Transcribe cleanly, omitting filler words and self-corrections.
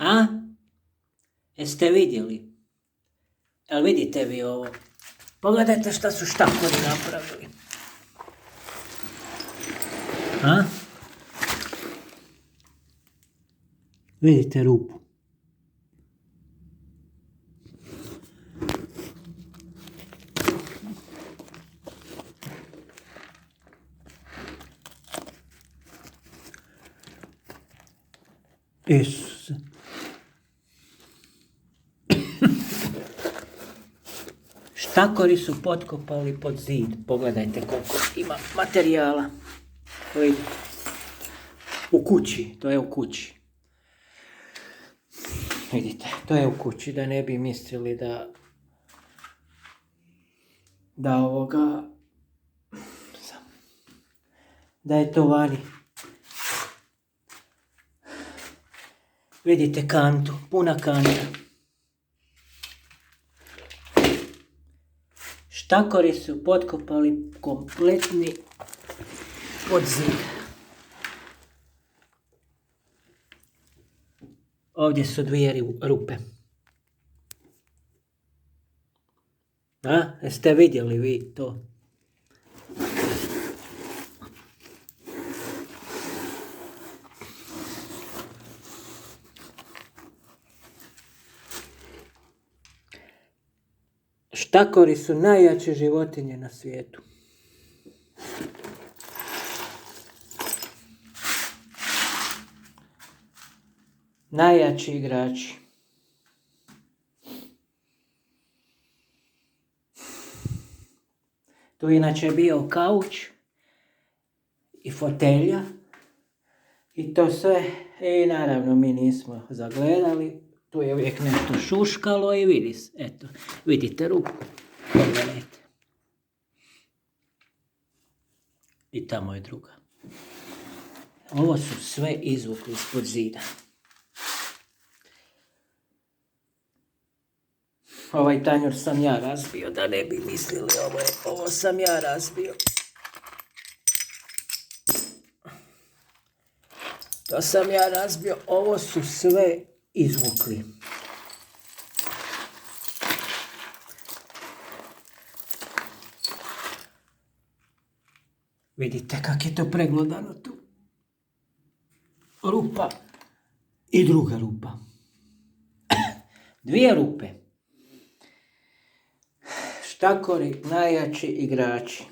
A? Jeste vidjeli? Jel vidite vi ovo? Pogledajte šta su štakori napravili. A? Vidite rupu. Isuse. Štakori su potkopali pod zid. Pogledajte koliko ima materijala. Vidite. U kući, to je u kući. Vidite, to je u kući, da ne bi mislili da je to vani. Vidite kantu, puna kanta. Štakori su potkopali kompletni pod zid. Ovdje su dvije rupe. A? Jeste vidjeli vi to? Štakori su najjače životinje na svijetu. Najjači igrači. Tu je inače bio kauč i fotelja i to sve. I naravno mi nismo zagledali. Tu je uvijek nešto šuškalo i vidite ruku. Pogledajte. I tamo je druga. Ovo su sve izvukli ispod zida. Ovaj tanjur sam ja razbio, da ne bi mislili, ovo sam ja razbio. To sam ja razbio, ovo su sve izvukli. Vidite kak je to preglodano tu. Rupa i druga rupa. Dvije rupe. Štakori najjači igrači.